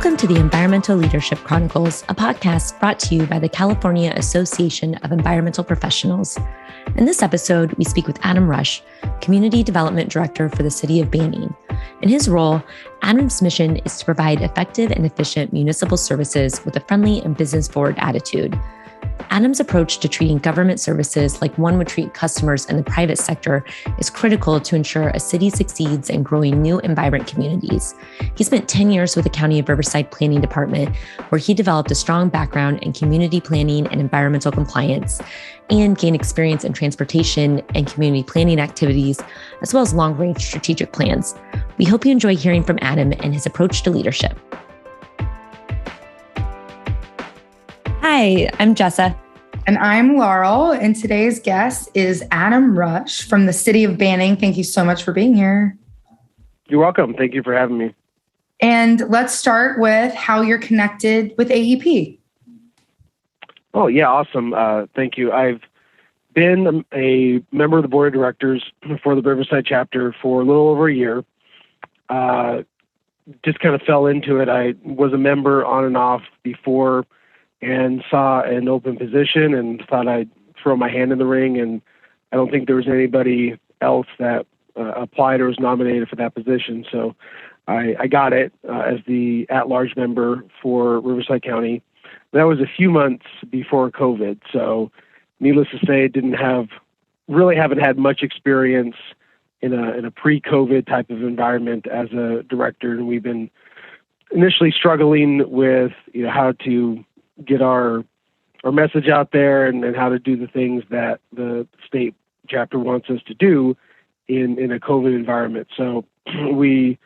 Welcome to the Environmental Leadership Chronicles, a podcast brought to you by the California Association of Environmental Professionals. In this episode, we speak with Adam Rush, Community Development Director for the City of Banning. In his role, Adam's mission is to provide effective and efficient municipal services with a friendly and business-forward attitude. Adam's approach to treating government services like one would treat customers in the private sector is critical to ensure a city succeeds in growing new and vibrant communities. He spent 10 years with the County of Riverside Planning Department, where he developed a strong background in community planning and environmental compliance, and gained experience in transportation and community planning activities, as well as long-range strategic plans. We hope you enjoy hearing from Adam and his approach to leadership. Hi, I'm Jessa. And I'm Laurel, and today's guest is Adam Rush from the City of Banning. Thank you so much for being here. You're welcome. Thank you for having me. And let's start with how you're connected with AEP. Oh, yeah, awesome. Thank you. I've been a member of the board of directors for the Riverside chapter for a little over a year. Just kind of fell into it. I was a member on and off before and saw an open position and thought I'd throw my hand in the ring. And I don't think there was anybody else that applied or was nominated for that position. So I got it as the at-large member for Riverside County. That was a few months before COVID. So needless to say, haven't had much experience in a pre-COVID type of environment as a director. And we've been initially struggling with how to get our message out there and how to do the things that the state chapter wants us to do in a COVID environment. So we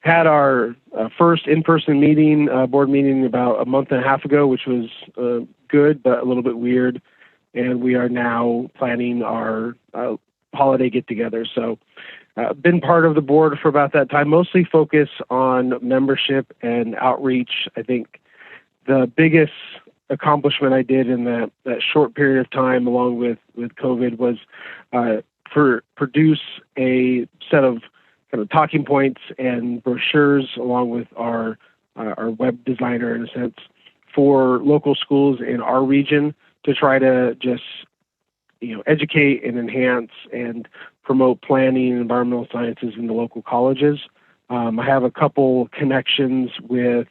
had our first in-person meeting, board meeting, about a month and a half ago, which was good, but a little bit weird. And we are now planning our holiday get-together. So been part of the board for about that time, mostly focus on membership and outreach. I think the biggest accomplishment I did in that short period of time, along with COVID, was produce a set of kind of talking points and brochures, along with our web designer, in a sense, for local schools in our region to try to just educate and enhance and promote planning and environmental sciences in the local colleges. I have a couple connections with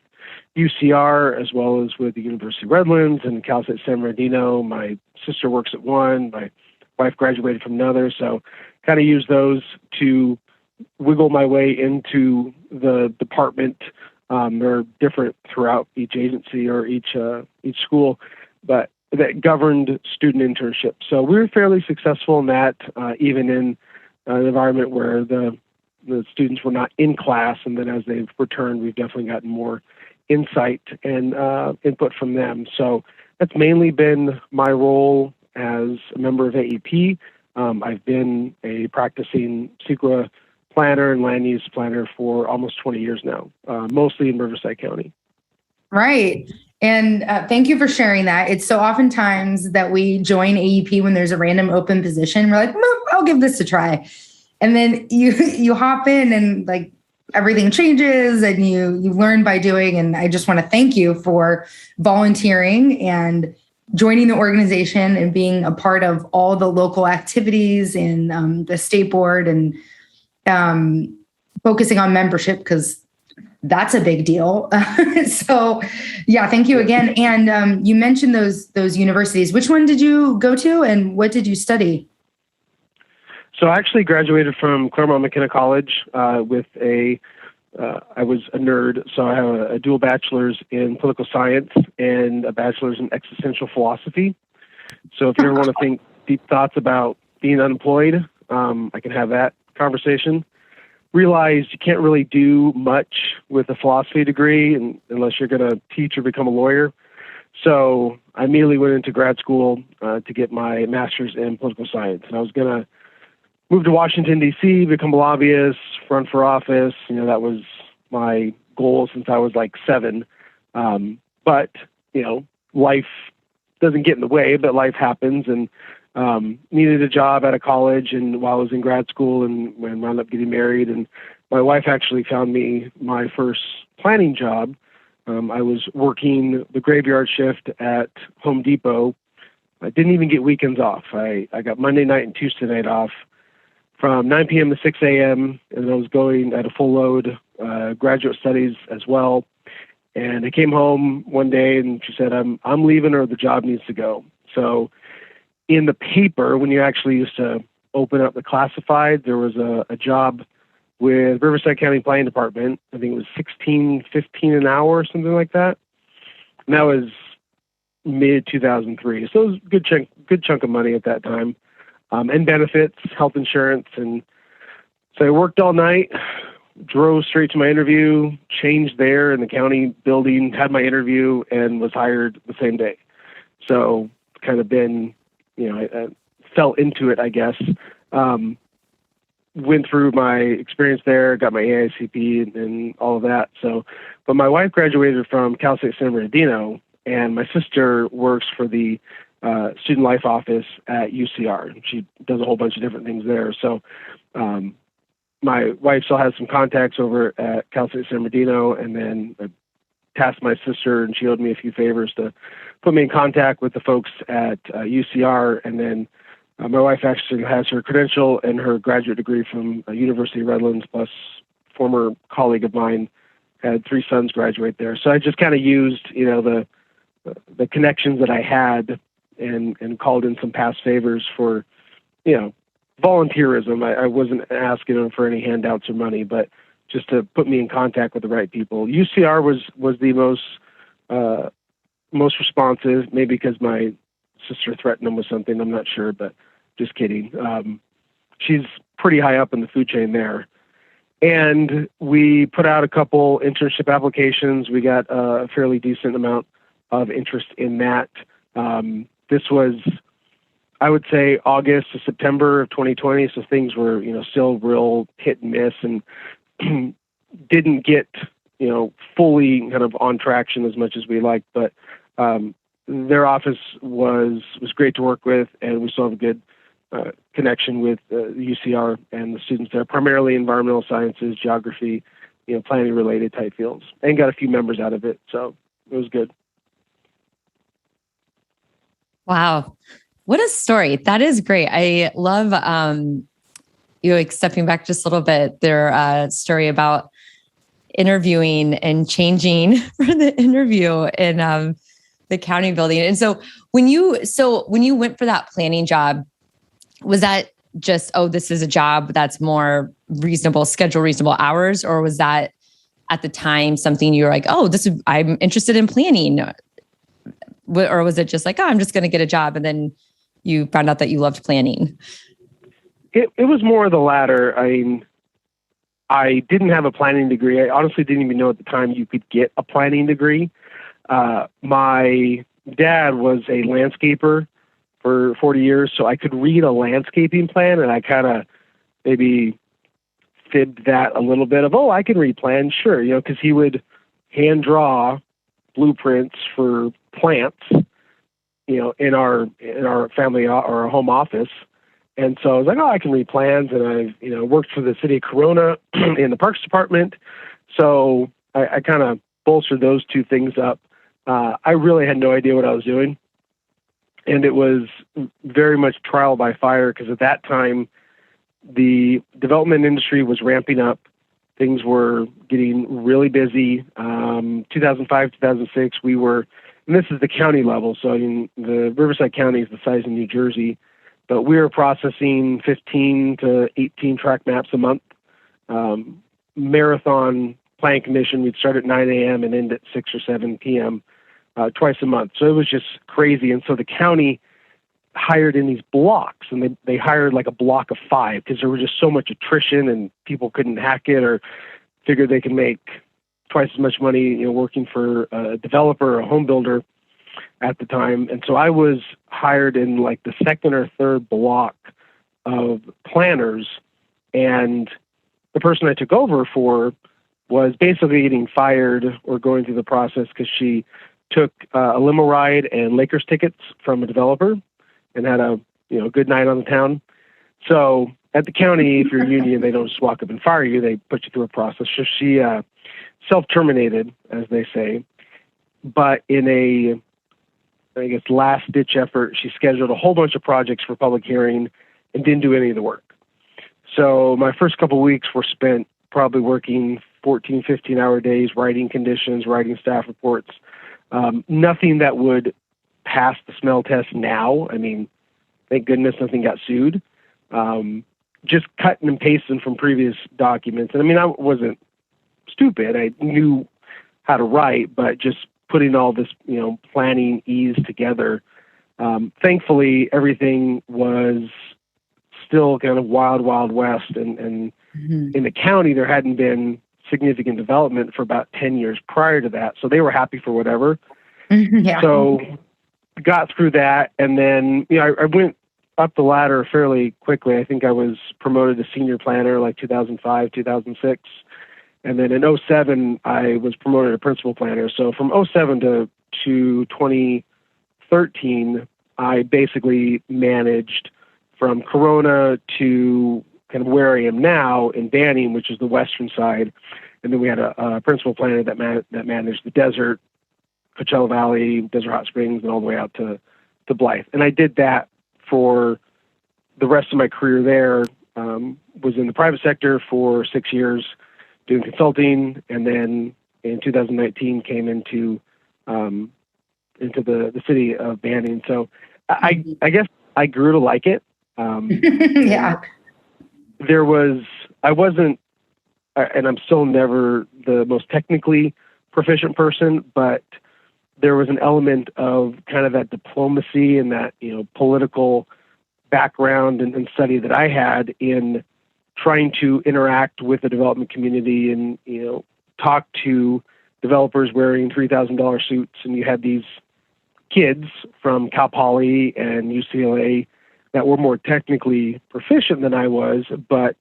UCR as well as with the University of Redlands and Cal State San Bernardino. My sister works at one. My wife graduated from another. So kind of use those to wiggle my way into the department. They're different throughout each agency or each school, but that governed student internship. So we were fairly successful in that, even in an environment where the students were not in class. And then as they've returned, we've definitely gotten more insight and input from them. So that's mainly been my role as a member of AEP. I've been a practicing Sequa planner and land use planner for almost 20 years now, mostly in Riverside County. Right. And thank you for sharing that. It's so oftentimes that we join AEP when there's a random open position. We're like, I'll give this a try. And then you hop in and like everything changes and you learn by doing. And I just want to thank you for volunteering and joining the organization and being a part of all the local activities in the state board and focusing on membership, because that's a big deal. So yeah, thank you again. And you mentioned those universities. Which one did you go to and what did you study? So I actually graduated from Claremont McKenna College with I was a nerd, so I have a dual bachelor's in political science and a bachelor's in existential philosophy. So if you ever want to think deep thoughts about being unemployed, I can have that conversation. Realized you can't really do much with a philosophy degree unless you're going to teach or become a lawyer. So I immediately went into grad school to get my master's in political science. And I was going to move to Washington, D.C., become a lobbyist, run for office. That was my goal since I was like 7. But, life doesn't get in the way, but life happens. And needed a job out of college and while I was in grad school and wound up getting married. And my wife actually found me my first planning job I was working the graveyard shift at Home Depot. I didn't even get weekends off. I got Monday night and Tuesday night off from 9 p.m. to 6 a.m., and I was going at a full load, graduate studies as well. And I came home one day and she said, I'm leaving or the job needs to go. So in the paper, when you actually used to open up the classified, there was a job with Riverside County Planning Department. I think it was $16.15 an hour or something like that. And that was mid 2003. So it was a good chunk of money at that time. And benefits, health insurance. And so I worked all night, drove straight to my interview, changed there in the county building, had my interview, and was hired the same day. So kind of been, I fell into it, I guess. Went through my experience there, got my AICP and all of that. So, but my wife graduated from Cal State San Bernardino, and my sister works for the student life office at UCR. She does a whole bunch of different things there. So my wife still has some contacts over at Cal State San Bernardino, and then I tasked my sister, and she owed me a few favors to put me in contact with the folks at UCR. And then my wife actually has her credential and her graduate degree from University of Redlands, plus former colleague of mine had 3 sons graduate there. So I just kind of used, the connections that I had and called in some past favors for, volunteerism. I wasn't asking them for any handouts or money, but just to put me in contact with the right people. UCR was the most responsive, maybe because my sister threatened them with something. I'm not sure, but just kidding. She's pretty high up in the food chain there. And we put out a couple internship applications. We got a fairly decent amount of interest in that. This was, I would say, August to September of 2020. So things were, still real hit and miss, and didn't get, fully kind of on traction as much as we liked. But their office was great to work with, and we still have a good connection with the UCR and the students there, primarily environmental sciences, geography, planning related type fields, and got a few members out of it. So it was good. Wow. What a story. That is great. I love, stepping back just a little bit, their story about interviewing and changing for the interview in the county building. And so when you went for that planning job, was that just, this is a job that's more reasonable, schedule reasonable hours? Or was that at the time something you were like, I'm interested in planning? Or was it just like, I'm just going to get a job, and then you found out that you loved planning? It was more of the latter. I mean, I didn't have a planning degree. I honestly didn't even know at the time you could get a planning degree. My dad was a landscaper for 40 years, so I could read a landscaping plan, and I kind of maybe fibbed that a little bit of, I can read plans, sure, because he would hand draw blueprints for plants, in our family or our home office. And so I was like, I can read plans. And I've, worked for the city of Corona in the Parks Department. So I kind of bolstered those two things up. I really had no idea what I was doing. And it was very much trial by fire, because at that time, the development industry was ramping up. Things were getting really busy. 2005, 2006, we were, and this is the county level, so the Riverside County is the size of New Jersey, but we were processing 15 to 18 track maps a month. Marathon plan commission, we'd start at 9 a.m. and end at 6 or 7 p.m. Twice a month. So it was just crazy. And so the county hired in these blocks, and they hired like a block of 5, because there was just so much attrition and people couldn't hack it or figured they could make twice as much money, working for a developer or a home builder at the time. And so I was hired in like the second or third block of planners, and the person I took over for was basically getting fired or going through the process because she took a limo ride and Lakers tickets from a developer and had a good night on the town. So at the county, if you're a union, they don't just walk up and fire you. They put you through a process. So she self-terminated, as they say. but in a, I guess, last-ditch effort, she scheduled a whole bunch of projects for public hearing and didn't do any of the work. So my first couple of weeks were spent probably working 14, 15-hour days, writing conditions, writing staff reports, nothing that would pass the smell test now. I mean, thank goodness nothing got sued. Just cutting and pasting from previous documents. And I mean, I wasn't stupid. I knew how to write, but just putting all this, planning ease together. Thankfully, everything was still kind of wild, wild west. And in the county, there hadn't been significant development for about 10 years prior to that. So they were happy for whatever. Yeah. So got through that. And then, I went up the ladder fairly quickly. I think I was promoted to senior planner like 2005, 2006. And then in 2007, I was promoted to principal planner. So from 2007 to 2013, I basically managed from Corona to kind of where I am now in Banning, which is the western side. And then we had a principal planner that managed the desert, Coachella Valley, Desert Hot Springs, and all the way out to Blythe. And I did that for the rest of my career there. Was in the private sector for 6 years doing consulting, and then in 2019 came into the city of Banning. So I guess I grew to like it. Yeah. I wasn't, and I'm still never the most technically proficient person, but there was an element of kind of that diplomacy and that, political background and study that I had in trying to interact with the development community and, talk to developers wearing $3,000 suits. And you had these kids from Cal Poly and UCLA that were more technically proficient than I was, but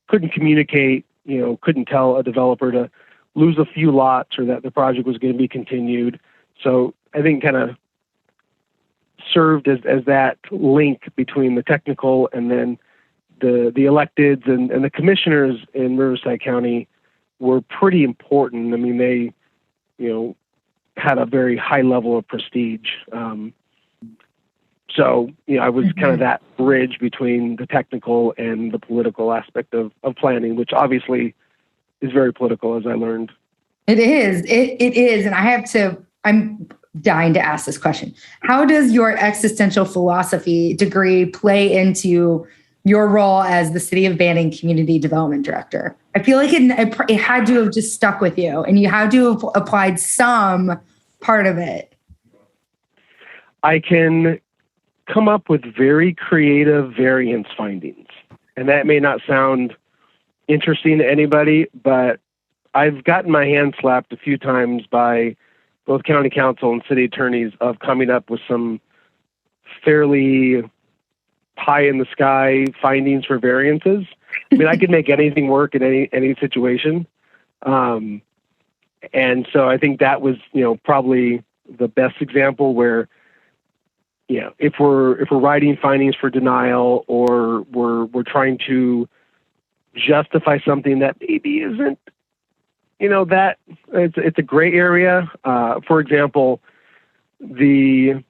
couldn't communicate, couldn't tell a developer to lose a few lots or that the project was going to be continued. So I think kind of served as that link between the technical and then the electeds and the commissioners in Riverside County were pretty important. I mean, they, had a very high level of prestige. So, I was kind of that bridge between the technical and the political aspect of planning, which obviously is very political, as I learned. It is. It is. And I'm dying to ask this question. How does your existential philosophy degree play into your role as the City of Banning Community Development Director? I feel like it had to have just stuck with you, and you had to have applied some part of it. I can come up with very creative variance findings, and that may not sound interesting to anybody, but I've gotten my hand slapped a few times by both county council and city attorneys of coming up with some fairly pie in the sky findings for variances. I mean, I could make anything work in any situation. And so I think that was, probably the best example where, if we're writing findings for denial or we're trying to justify something that maybe isn't, that it's a gray area. For example, the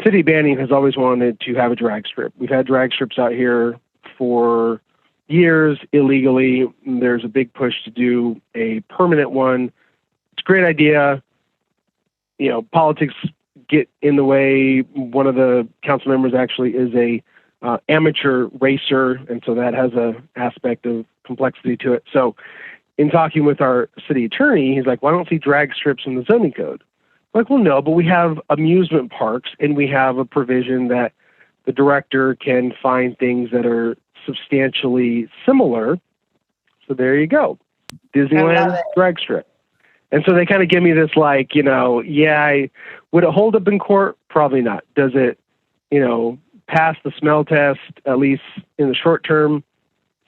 City of Banning has always wanted to have a drag strip. We've had drag strips out here for years illegally. There's a big push to do a permanent one. It's a great idea. Politics get in the way. One of the council members actually is a amateur racer, and so that has a aspect of complexity to it. So in talking with our city attorney, he's like, "Why don't see drag strips in the zoning code?" I'm like, well, no, but we have amusement parks, and we have a provision that the director can find things that are substantially similar. So there you go. Disneyland drag strip. And so they kind of give me this would it hold up in court? Probably not. Does it, pass the smell test, at least in the short term?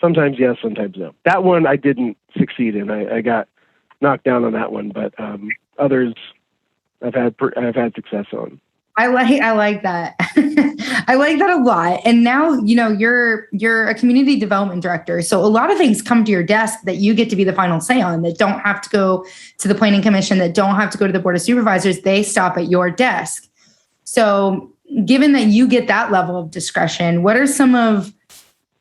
Sometimes yes, sometimes no. That one I didn't succeed in. I got knocked down on that one, but others I've had success on. I like that. I like that a lot. And now, you're a community development director. So a lot of things come to your desk that you get to be the final say on, that don't have to go to the planning commission, that don't have to go to the board of supervisors. They stop at your desk. So given that you get that level of discretion, what are some of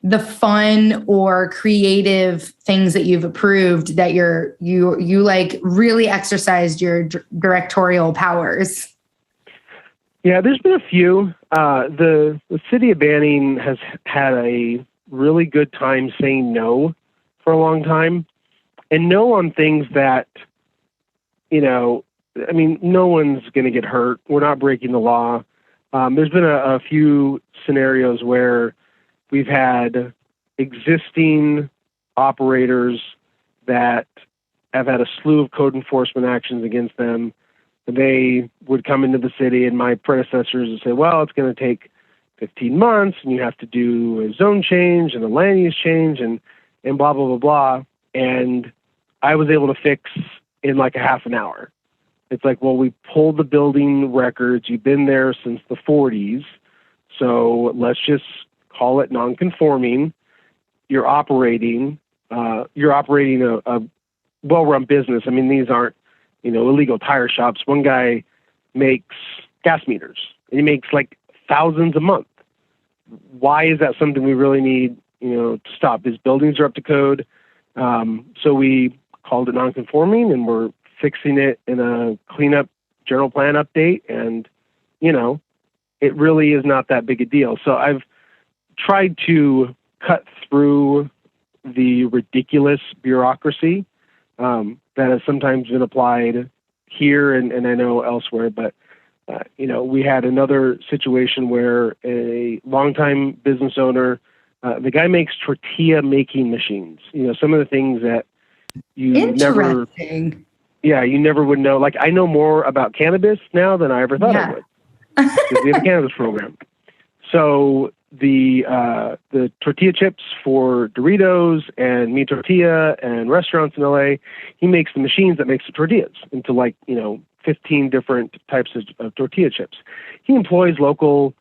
the fun or creative things that you've approved that you like really exercised your directorial powers? Yeah, there's been a few. The city of Banning has had a really good time saying no for a long time, and no on things that, no one's going to get hurt. We're not breaking the law. There's been a few scenarios where we've had existing operators that have had a slew of code enforcement actions against them. They would come into the city, and my predecessors would say, well, it's going to take 15 months, and you have to do a zone change and a land use change and blah, blah, blah, blah. And I was able to fix in like a half an hour. It's like, well, we pulled the building records. You've been there since the 40s, so let's just call it non-conforming. You're operating a well-run business. I mean, these aren't, illegal tire shops. One guy makes gas meters, and he makes like thousands a month. Why is that something we really need, to stop? His buildings are up to code. So we called it non-conforming, and we're fixing it in a cleanup general plan update. And, it really is not that big a deal. So I've tried to cut through the ridiculous bureaucracy that has sometimes been applied here and I know elsewhere. But, we had another situation where a longtime business owner, the guy makes tortilla making machines, some of the things that you never would know. Like, I know more about cannabis now than I ever thought I would, because we have a cannabis program. So the tortilla chips for Doritos and Mi Tortilla and restaurants in LA, he makes the machines that makes the tortillas into 15 different types of tortilla chips. He employs local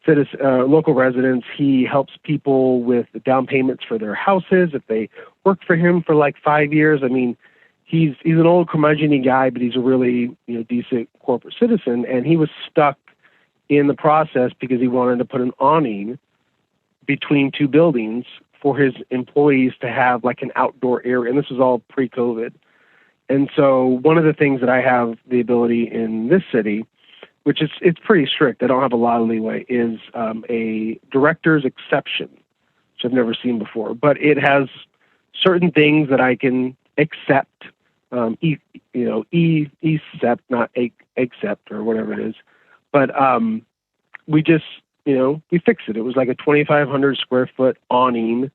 residents. He helps people with the down payments for their houses if they work for him for like 5 years. I mean, he's an old curmudgeon-y guy, but he's a really decent corporate citizen. And he was stuck in the process because he wanted to put an awning between two buildings for his employees to have like an outdoor area. And this was all pre-COVID. And so one of the things that I have the ability in this city, which it's pretty strict, I don't have a lot of leeway, is a director's exception, which I've never seen before. But it has certain things that I can accept, accept, not accept or whatever it is. But we just, we fixed it. It was like a 2,500 square foot awning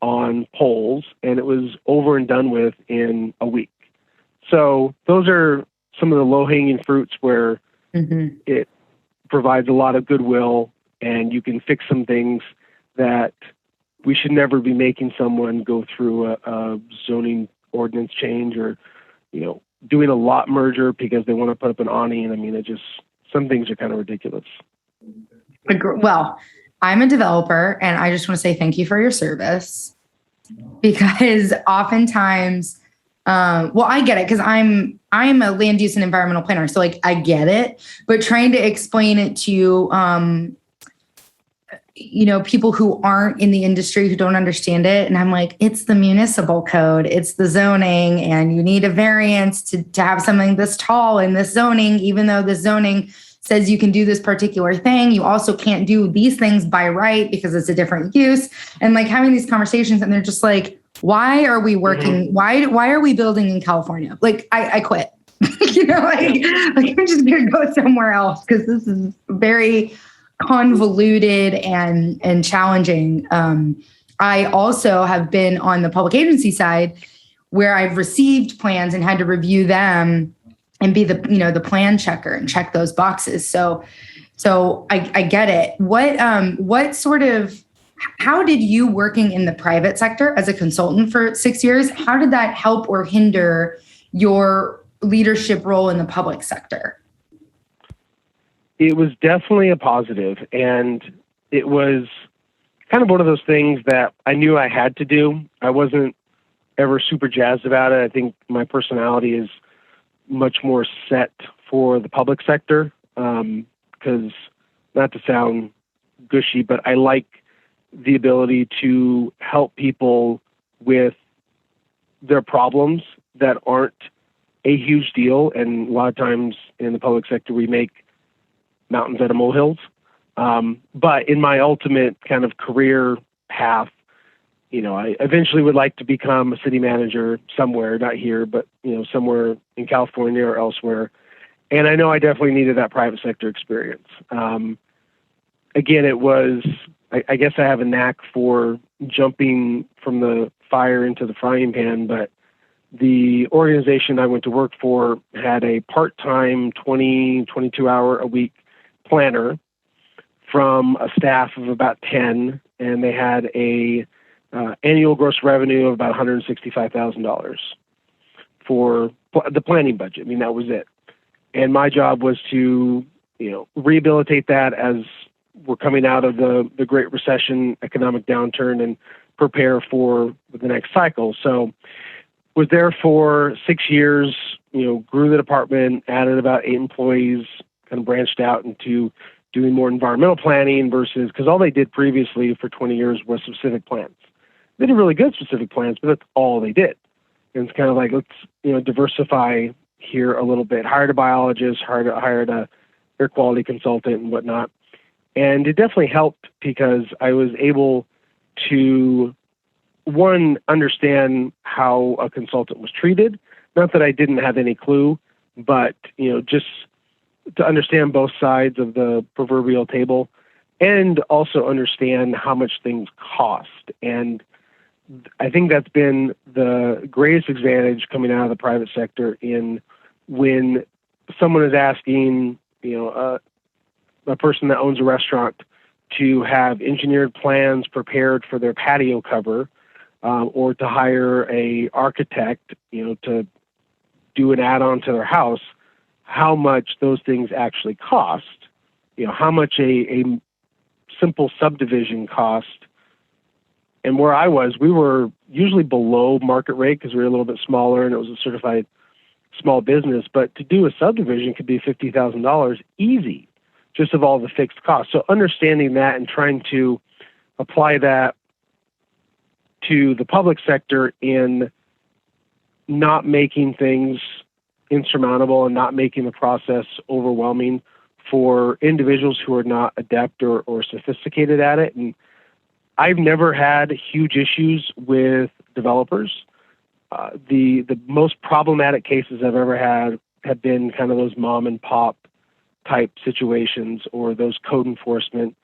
on poles, and it was over and done with in a week. So those are some of the low-hanging fruits where it provides a lot of goodwill, and you can fix some things that we should never be making someone go through a zoning ordinance change or, doing a lot merger because they want to put up an awning. I mean, some things are kind of ridiculous. Well, I'm a developer, and I just want to say thank you for your service, because oftentimes, I get it, because I'm a land use and environmental planner, so like I get it, but trying to explain it to people who aren't in the industry, who don't understand it, and I'm like, it's the municipal code, it's the zoning, and you need a variance to have something this tall in this zoning, even though the zoning says you can do this particular thing. You also can't do these things by right because it's a different use. And like having these conversations, and they're just like, why are we working? Why are we building in California? Like I quit, like I'm just going to go somewhere else, because this is very convoluted and challenging. I also have been on the public agency side, where I've received plans and had to review them and be the plan checker and check those boxes. So I get it. How did you, working in the private sector as a consultant for 6 years, how did that help or hinder your leadership role in the public sector? it was definitely a positive, and it was kind of one of those things that I knew I had to do. I wasn't ever super jazzed about it. I think my personality is much more set for the public sector, because not to sound gushy, but I like the ability to help people with their problems that aren't a huge deal. And a lot of times in the public sector, we make mountains out of molehills. But in my ultimate kind of career path, I eventually would like to become a city manager somewhere, not here, but, somewhere in California or elsewhere. And I know I definitely needed that private sector experience. Again, it was, I guess I have a knack for jumping from the fire into the frying pan, but the organization I went to work for had a part-time 22-hour-a-week planner from a staff of about 10, and they had a annual gross revenue of about $165,000 for the planning budget. I mean, that was it. And my job was to, rehabilitate that as we're coming out of the Great Recession, economic downturn, and prepare for the next cycle. So was there for 6 years, grew the department, added about 8 employees, kind of branched out into doing more environmental planning versus, because all they did previously for 20 years was specific plans. They did really good specific plans, but that's all they did. And it's kind of like, let's, diversify here a little bit, hired a biologist, hired a air quality consultant and whatnot. And it definitely helped because I was able to, one, understand how a consultant was treated. Not that I didn't have any clue, but, just to understand both sides of the proverbial table and also understand how much things cost. And I think that's been the greatest advantage coming out of the private sector in when someone is asking, a person that owns a restaurant to have engineered plans prepared for their patio cover, or to hire a architect, to do an add-on to their house, how much those things actually cost, how much a simple subdivision cost. And where I was, we were usually below market rate because we were a little bit smaller and it was a certified small business. But to do a subdivision could be $50,000 easy, just of all the fixed costs. So understanding that and trying to apply that to the public sector in not making things insurmountable and not making the process overwhelming for individuals who are not adept or sophisticated at it. And I've never had huge issues with developers. The most problematic cases I've ever had have been kind of those mom and pop type situations or those code enforcement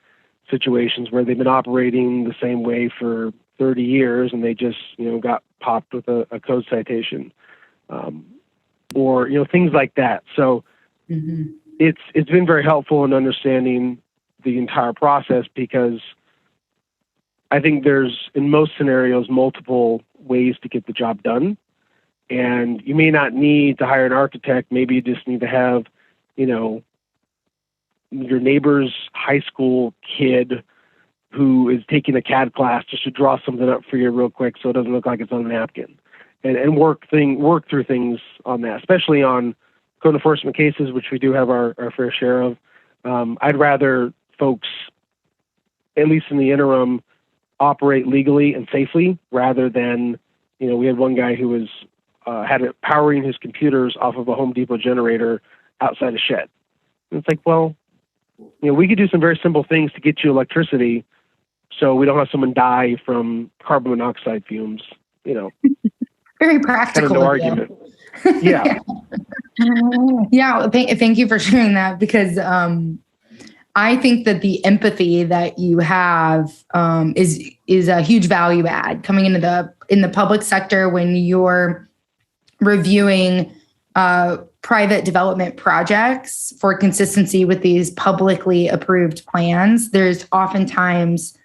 situations where they've been operating the same way for 30 years and they just, got popped with a code citation, or, things like that. So it's been very helpful in understanding the entire process because I think there's, in most scenarios, multiple ways to get the job done. And you may not need to hire an architect. Maybe you just need to have, your neighbor's high school kid who is taking a CAD class just to draw something up for you real quick so it doesn't look like it's on a napkin. And work through things on that, especially on code enforcement cases, which we do have our fair share of. I'd rather folks, at least in the interim, operate legally and safely rather than, we had one guy who was had it powering his computers off of a Home Depot generator outside a shed. And it's like, well, we could do some very simple things to get you electricity so we don't have someone die from carbon monoxide fumes, Very practical. Kind of no argument. Yeah. Yeah. Thank you for sharing that because I think that the empathy that you have is a huge value add coming in the public sector when you're reviewing private development projects for consistency with these publicly approved plans. There's oftentimes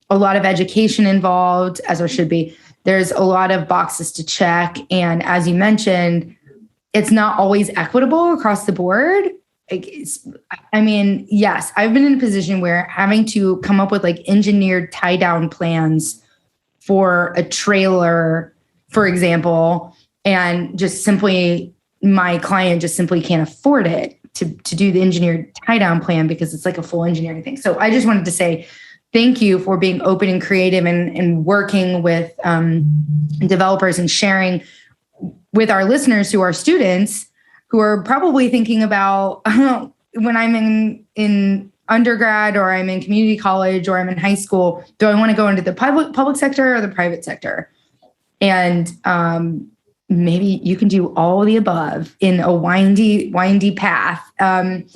a lot of education involved, as there should be. There's a lot of boxes to check. And as you mentioned, it's not always equitable across the board. I mean, yes, I've been in a position where having to come up with like engineered tie down plans for a trailer, for example, and just simply my client just simply can't afford it to do the engineered tie down plan because it's like a full engineering thing. So I just wanted to say thank you for being open and creative and working with developers and sharing with our listeners who are students who are probably thinking about when I'm in undergrad or I'm in community college or I'm in high school, do I want to go into the public sector or the private sector? And maybe you can do all the above in a windy path. And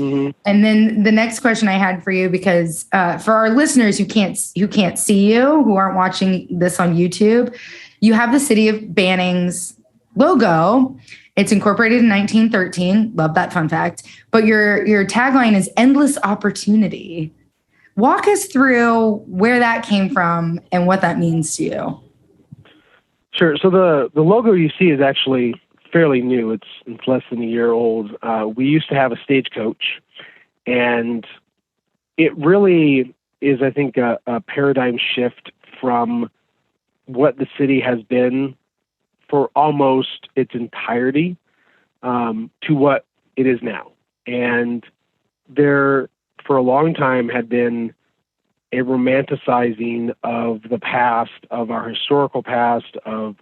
then the next question I had for you, because for our listeners who can't see you, who aren't watching this on YouTube, you have the City of Bannings logo. It's incorporated in 1913. Love that fun fact. But your tagline is endless opportunity. Walk us through where that came from and what that means to you. Sure. So the logo you see is actually fairly new. It's less than a year old. We used to have a stagecoach, and it really is, I think, a paradigm shift from what the city has been for almost its entirety to what it is now. And there, for a long time, had been a romanticizing of the past, of our historical past, of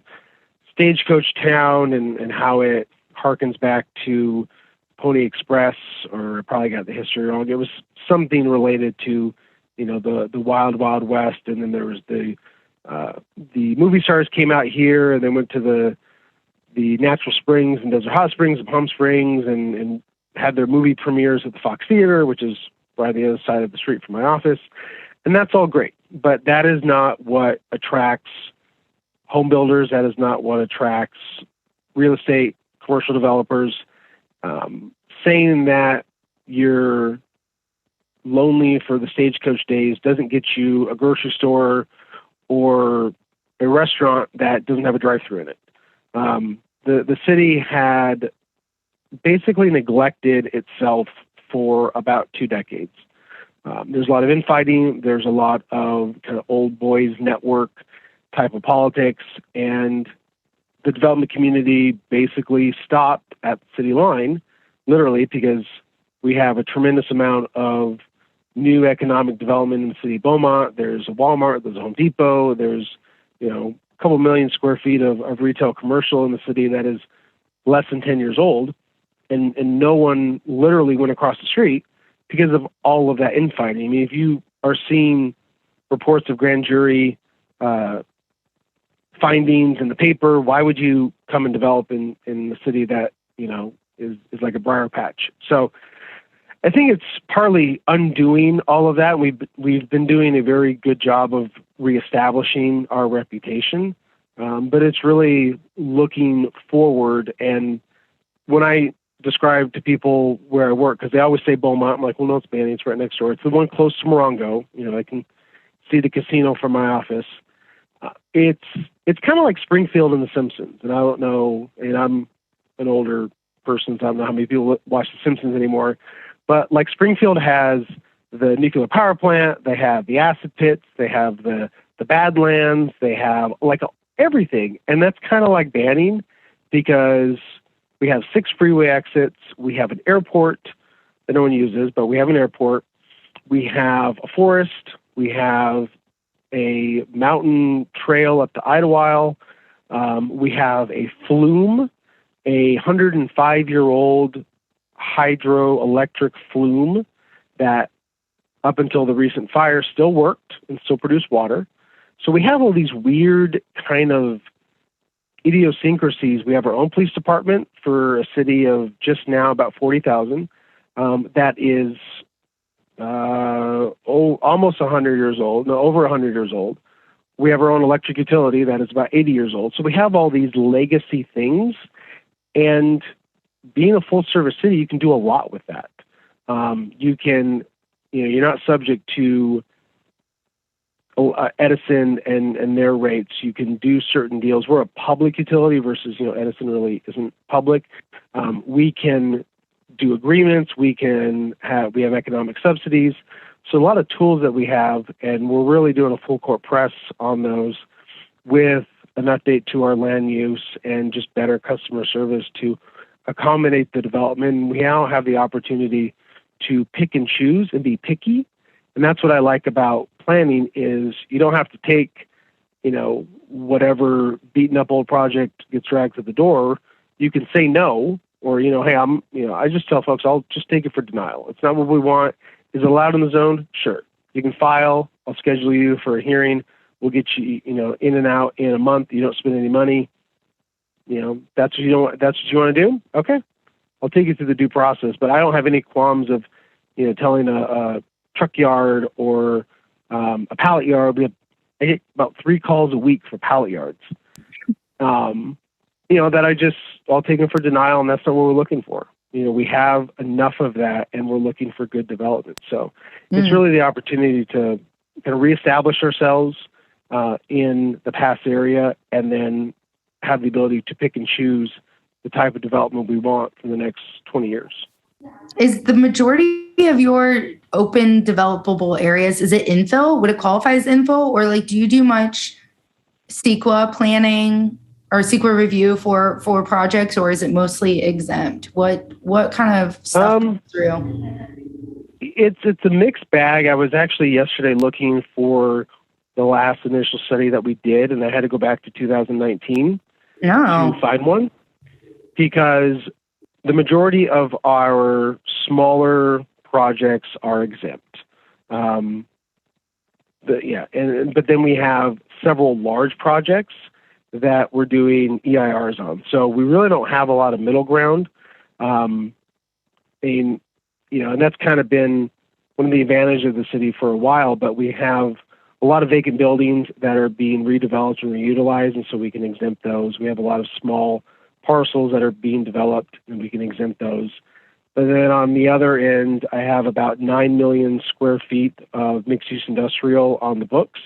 Stagecoach Town and how it harkens back to Pony Express, or I probably got the history wrong. It was something related to, the Wild Wild West, and then there was the movie stars came out here and then went to the natural springs and Desert Hot Springs and Palm Springs and had their movie premieres at the Fox Theater, which is right on the other side of the street from my office. And that's all great, but that is not what attracts home builders. That is not what attracts real estate, commercial developers. Saying that you're lonely for the stagecoach days doesn't get you a grocery store or a restaurant that doesn't have a drive-through in it. The city had basically neglected itself for about 2 decades. There's a lot of infighting. There's a lot of kind of old boys network type of politics, and the development community basically stopped at the city line, literally, because we have a tremendous amount of new economic development in the city of Beaumont. There's a Walmart, there's a Home Depot, there's a couple million square feet of retail commercial in the city that is less than 10 years old, and no one literally went across the street because of all of that infighting. I mean, if you are seeing reports of grand jury findings in the paper, why would you come and develop in the city that is like a briar patch? So I think it's partly undoing all of that. We've been doing a very good job of reestablishing our reputation, but it's really looking forward. And when I describe to people where I work, because they always say Beaumont, I'm like, well, no, it's Bannings, it's right next door. It's the one close to Morongo. I can see the casino from my office. It's kind of like Springfield and The Simpsons, and I don't know, and I'm an older person, so I don't know how many people watch The Simpsons anymore. But like Springfield has the nuclear power plant, they have the acid pits, they have the Badlands, they have like everything. And that's kind of like Banning, because we have 6 freeway exits, we have an airport that no one uses, but we have an airport, we have a forest, we have a mountain trail up to Idlewild, we have a flume, a 105-year-old hydroelectric flume that up until the recent fire still worked and still produced water. So we have all these weird kind of idiosyncrasies. We have our own police department for a city of just now about 40,000. That is almost 100 years old, no, over 100 years old. We have our own electric utility that is about 80 years old. So we have all these legacy things, and being a full-service city, you can do a lot with that. You can, you're not subject to Edison and their rates. You can do certain deals. We're a public utility versus, Edison really isn't public. We can do agreements. We have economic subsidies. So a lot of tools that we have, and we're really doing a full court press on those with an update to our land use and just better customer service to accommodate the development. We now have the opportunity to pick and choose and be picky. And that's what I like about planning is you don't have to take, whatever beaten up old project gets dragged to the door. You can say no, or, hey, I just tell folks, I'll just take it for denial. It's not what we want. Is it allowed in the zone? Sure. You can file. I'll schedule you for a hearing. We'll get you, in and out in a month. You don't spend any money. That's what that's what you want to do. Okay. I'll take you through the due process, but I don't have any qualms of, telling a truck yard or a pallet yard. I get about 3 calls a week for pallet yards. That I'll take them for denial, and that's not what we're looking for. We have enough of that, and we're looking for good development. So it's really the opportunity to kind of reestablish ourselves in the past area, and then have the ability to pick and choose the type of development we want for the next 20 years. Is the majority of your open developable areas, is it infill? Would it qualify as infill? Or do you do much Sequa planning or Sequa review for projects, or is it mostly exempt? What kind of stuff comes through? It's a mixed bag. I was actually yesterday looking for the last initial study that we did, and I had to go back to 2019 to find one, because the majority of our smaller projects are exempt. But then we have several large projects that we're doing EIRs on. So we really don't have a lot of middle ground. And that's kind of been one of the advantages of the city for a while, but we have a lot of vacant buildings that are being redeveloped and reutilized, and so we can exempt those. We have a lot of small parcels that are being developed, and we can exempt those. But then on the other end, I have about 9 million square feet of mixed-use industrial on the books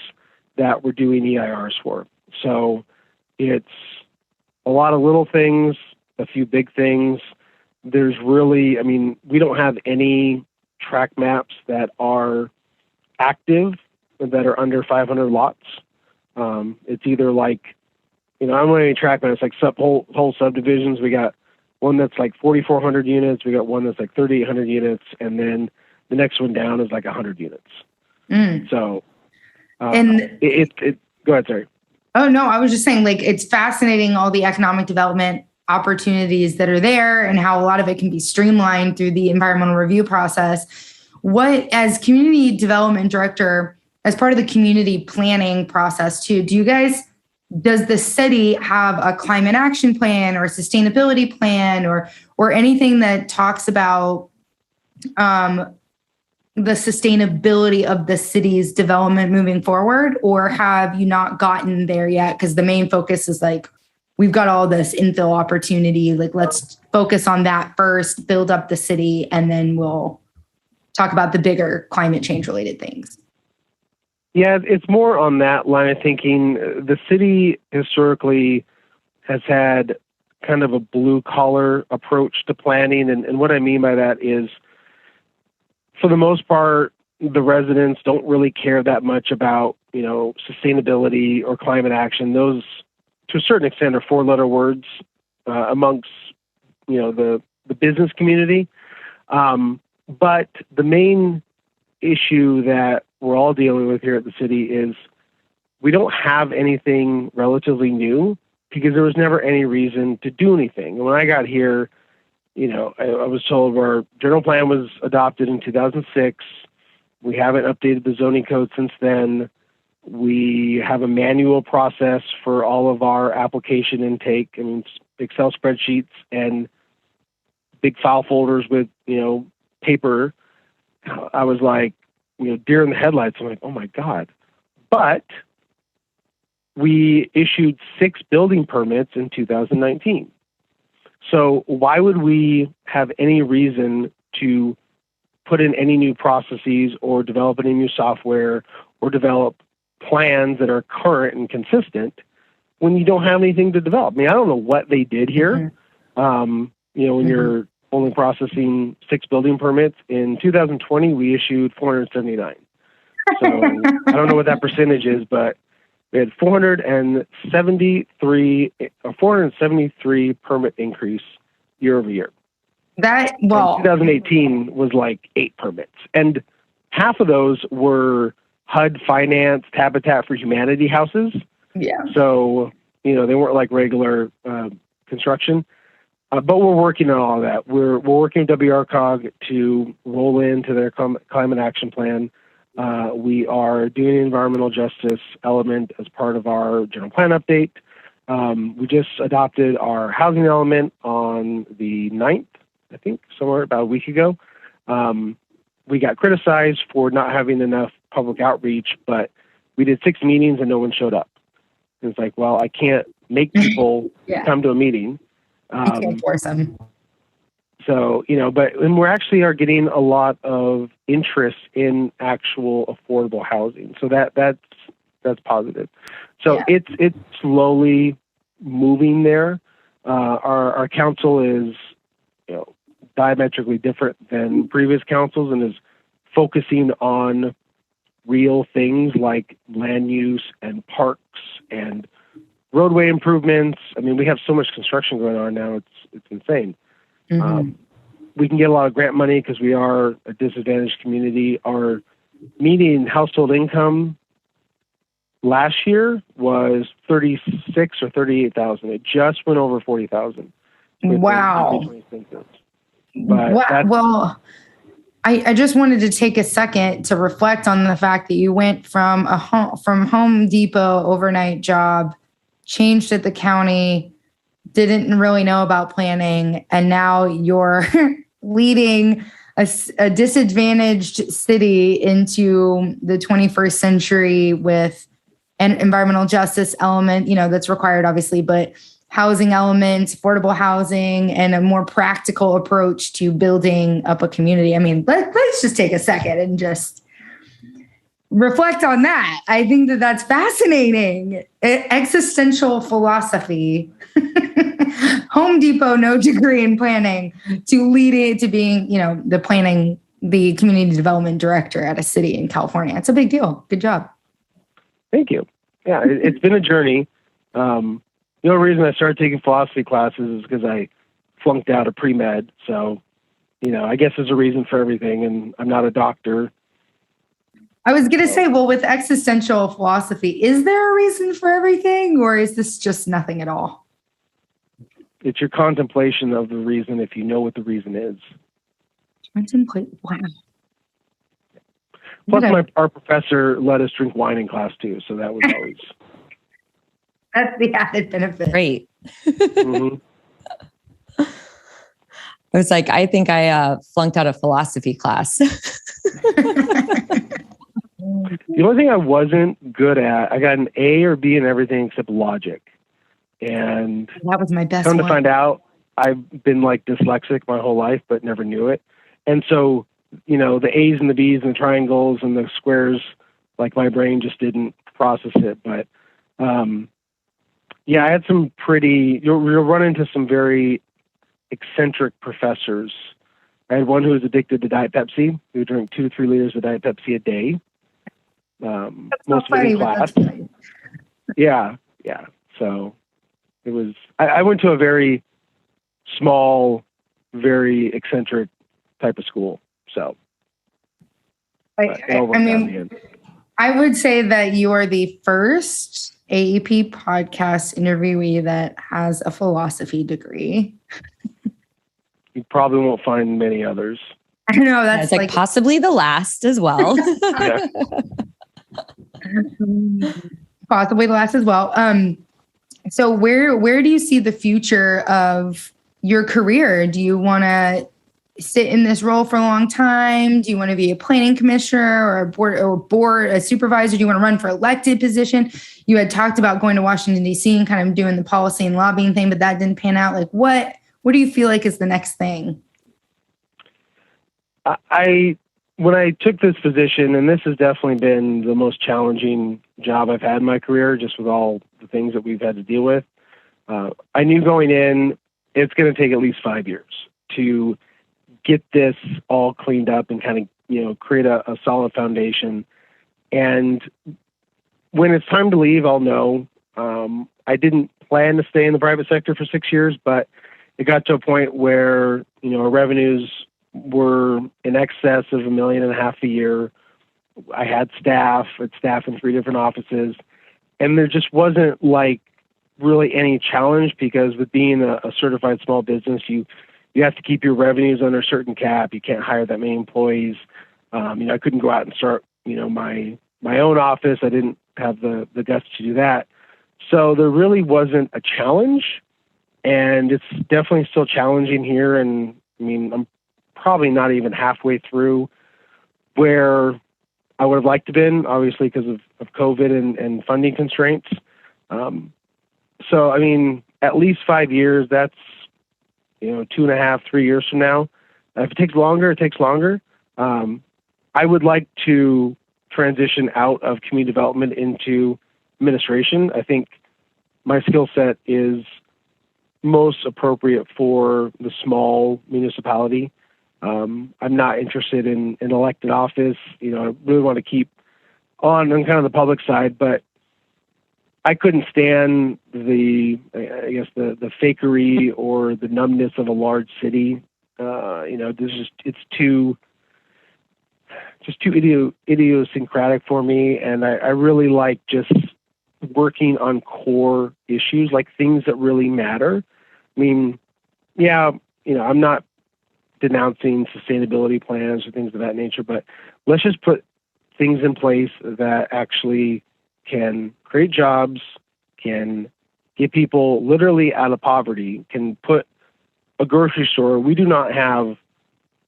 that we're doing EIRs for. So it's a lot of little things, a few big things. There's really, we don't have any track maps that are active that are under 500 lots. It's either I don't know any track maps, whole subdivisions. We got one that's 4,400 units. We got one that's 3,800 units. And then the next one down is 100 units. So, and go ahead, sorry. Oh, no, I was just saying, it's fascinating, all the economic development opportunities that are there and how a lot of it can be streamlined through the environmental review process. What, as community development director, as part of the community planning process too, does the city have a climate action plan or a sustainability plan or anything that talks about the sustainability of the city's development moving forward? Or have you not gotten there yet? Because the main focus is we've got all this infill opportunity. Let's focus on that first, build up the city, and then we'll talk about the bigger climate change related things. Yeah, it's more on that line of thinking. The city historically has had kind of a blue collar approach to planning. And what I mean by that is, for the most part, the residents don't really care that much about, sustainability or climate action. Those, to a certain extent, are 4-letter words amongst, the business community. But the main issue that we're all dealing with here at the city is we don't have anything relatively new, because there was never any reason to do anything. And when I got here, I was told our general plan was adopted in 2006. We haven't updated the zoning code since then. We have a manual process for all of our application intake. Excel spreadsheets and big file folders with, paper. I was deer in the headlights. I'm oh my God. But we issued 6 building permits in 2019. So why would we have any reason to put in any new processes or develop any new software or develop plans that are current and consistent when you don't have anything to develop? I don't know what they did here. When you're only processing 6 building permits. In 2020, we issued 479. So I don't know what that percentage is, but we had 473 permit increase year over year. That, And well, 2018 was like 8 permits. And half of those were HUD financed Habitat for Humanity houses. yeah. So, they weren't like regular construction. But we're working on all that. We're working with WRCOG to roll into their climate action plan. We are doing an environmental justice element as part of our general plan update. We just adopted our housing element on the 9th, I think, somewhere about a week ago. We got criticized for not having enough public outreach, but we did 6 meetings and no one showed up. And it's like, well, I can't make people come to a meeting. You can't force them. So, and we're actually are getting a lot of interest in actual affordable housing. So that's positive. So it's slowly moving there. Our council is, diametrically different than previous councils and is focusing on real things like land use and parks and roadway improvements. I mean, we have so much construction going on now; it's insane. Mm-hmm. We can get a lot of grant money because we are a disadvantaged community. Our median household income last year was 36 or 38,000. It just went over 40,000. Wow. But well, I just wanted to take a second to reflect on the fact that you went from from Home Depot overnight job, changed at the county, didn't really know about planning, and now you're leading a disadvantaged city into the 21st century with an environmental justice element, that's required, obviously, but housing elements, affordable housing, and a more practical approach to building up a community. I mean, let's just take a second and just reflect on that. I think that that's fascinating. Existential philosophy. Home Depot, no degree in planning, to lead it to being, the community development director at a city in California. It's a big deal. Good job. Thank you. Yeah, it's been a journey. The only reason I started taking philosophy classes is because I flunked out of pre-med. So, I guess there's a reason for everything, and I'm not a doctor. I was going to say, well, with existential philosophy, is there a reason for everything, or is this just nothing at all? It's your contemplation of the reason if you know what the reason is. Contemplate. Wow. Plus, our professor let us drink wine in class, too. So that was always... That's the added benefit. Great. Mm-hmm. I was like, I think I flunked out a philosophy class. The only thing I wasn't good at, I got an A or B in everything except logic. And that was my best come one. to find out, I've been like dyslexic my whole life, but never knew it. And so, the A's and the B's and the triangles and the squares, like my brain just didn't process it. But I had some you'll run into some very eccentric professors. I had one who was addicted to Diet Pepsi. He would drink 2 to 3 liters of Diet Pepsi a day. Most of it in class. Yeah. So it was, I went to a very small, very eccentric type of school. So I would say that you are the first AEP podcast interviewee that has a philosophy degree. You probably won't find many others. I know that's like possibly the last as well. Possibly the last as well. So where do you see the future of your career? Do you want to sit in this role for a long time? Do you want to be a planning commissioner or a supervisor? Do you want to run for elected position? You had talked about going to Washington, D.C. and kind of doing the policy and lobbying thing, but that didn't pan out. Like what do you feel like is the next thing? When I took this position, and this has definitely been the most challenging job I've had in my career, just with all the things that we've had to deal with, I knew going in, it's going to take at least 5 years. to get this all cleaned up and kind of, create a solid foundation. And when it's time to leave, I'll know. I didn't plan to stay in the private sector for 6 years, but it got to a point where, our revenues were in excess of $1.5 million a year. I had staff in 3 different offices, and there just wasn't really any challenge, because with being a certified small business, you have to keep your revenues under a certain cap. You can't hire that many employees. I couldn't go out and start, my own office. I didn't have the guts to do that. So there really wasn't a challenge, and it's definitely still challenging here. And I'm probably not even halfway through where I would have liked to been, obviously because of COVID and funding constraints. So, at least 5 years, that's, 2.5, 3 years from now. If it takes longer, it takes longer. I would like to transition out of community development into administration. I think my skill set is most appropriate for the small municipality. I'm not interested in elected office. I really want to keep on kind of the public side, but I couldn't stand the fakery or the numbness of a large city. It's too idiosyncratic for me, and I really like just working on core issues, like things that really matter. I'm not denouncing sustainability plans or things of that nature, but let's just put things in place that actually can create jobs, can get people literally out of poverty, can put a grocery store. We do not have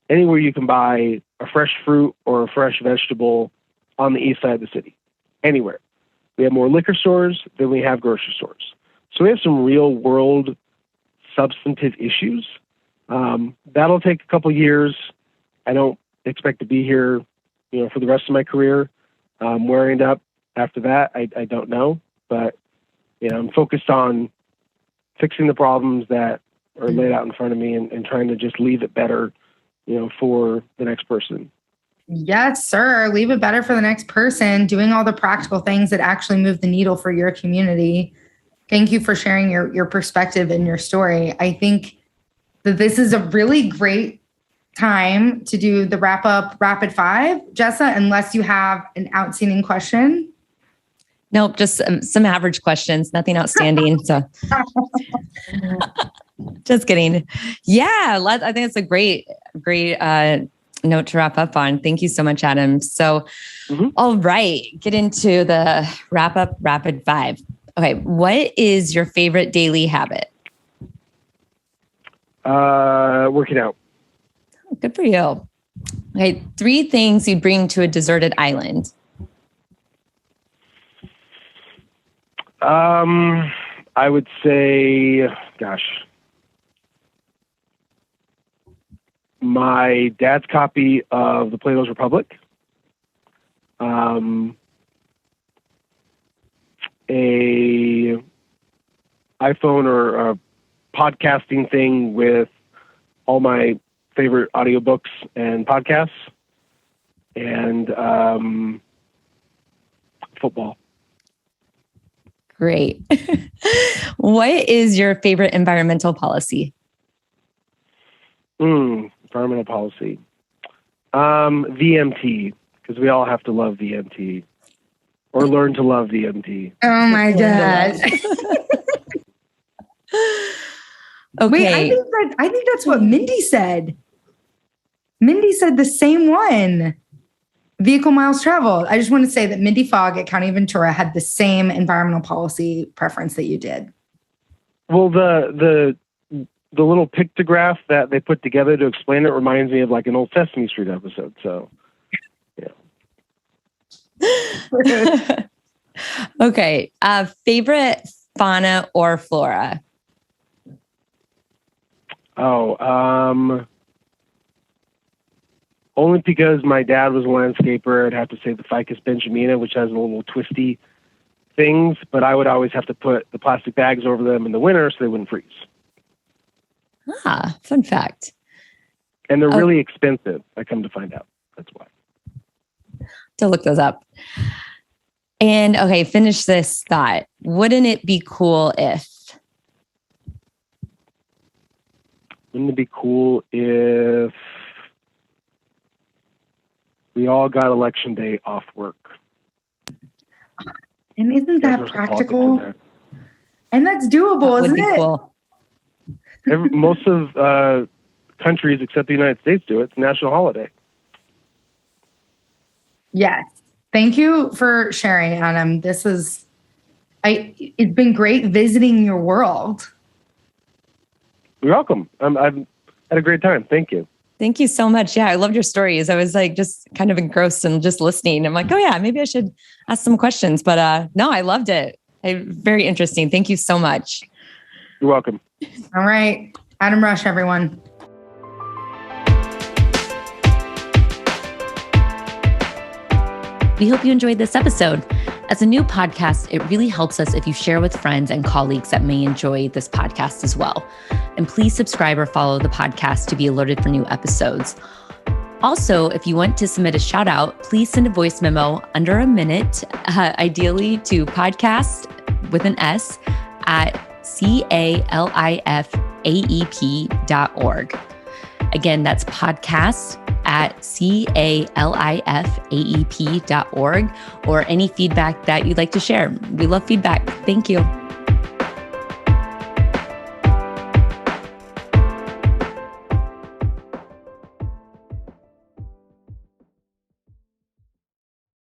anywhere you can buy a fresh fruit or a fresh vegetable on the east side of the city, anywhere. We have more liquor stores than we have grocery stores. So we have some real world substantive issues. That'll take a couple years. I don't expect to be here, for the rest of my career. Where I end up after that, I don't know. But, I'm focused on fixing the problems that are laid out in front of me and trying to just leave it better, for the next person. Yes, sir. Leave it better for the next person, doing all the practical things that actually move the needle for your community. Thank you for sharing your perspective and your story. I think that this is a really great time to do the wrap up rapid five, Jessa, unless you have an outstanding question. Nope, just some average questions, nothing outstanding. So just kidding. Yeah, I think it's a great note to wrap up on. Thank you so much, Adam. So, All right, get into the wrap up rapid five. Okay, what is your favorite daily habit? Working out. Oh, good for you. Okay, 3 things you'd bring to a deserted island. I would say, my dad's copy of the Plato's Republic, a iPhone or a podcasting thing with all my favorite audiobooks and podcasts, and football. Great. What is your favorite environmental policy? Environmental policy. VMT, because we all have to love VMT or learn to love VMT. Oh my gosh. Okay. Wait, I think that's what Mindy said. Mindy said the same one. Vehicle miles traveled. I just want to say that Mindy Fogg at County Ventura had the same environmental policy preference that you did. Well, the little pictograph that they put together to explain it reminds me of like an old Sesame Street episode. So, yeah. Okay. Favorite fauna or flora? Only because my dad was a landscaper, I'd have to say the Ficus benjamina, which has a little twisty things, but I would always have to put the plastic bags over them in the winter so they wouldn't freeze. Fun fact. And they're really expensive, I come to find out. That's why. To look those up. And okay, finish this thought. Wouldn't it be cool if? Wouldn't it be cool if we all got election day off work? And isn't that practical? And that's doable, isn't it? Cool. Most of countries except the United States do it. It's a national holiday. Yes. Thank you for sharing, Adam. It's been great visiting your world. You're welcome. I've had a great time. Thank you. Thank you so much. Yeah, I loved your stories. I was like just kind of engrossed and just listening. I'm like, oh yeah, maybe I should ask some questions. But no, I loved it. Very interesting. Thank you so much. You're welcome. All right. Adam Rush, everyone. We hope you enjoyed this episode. As a new podcast, it really helps us if you share with friends and colleagues that may enjoy this podcast as well. And please subscribe or follow the podcast to be alerted for new episodes. Also, if you want to submit a shout out, please send a voice memo under a minute, ideally to podcast with an S at califAEP.org. Again, that's podcast at califAEP.org, or any feedback that you'd like to share. We love feedback. Thank you.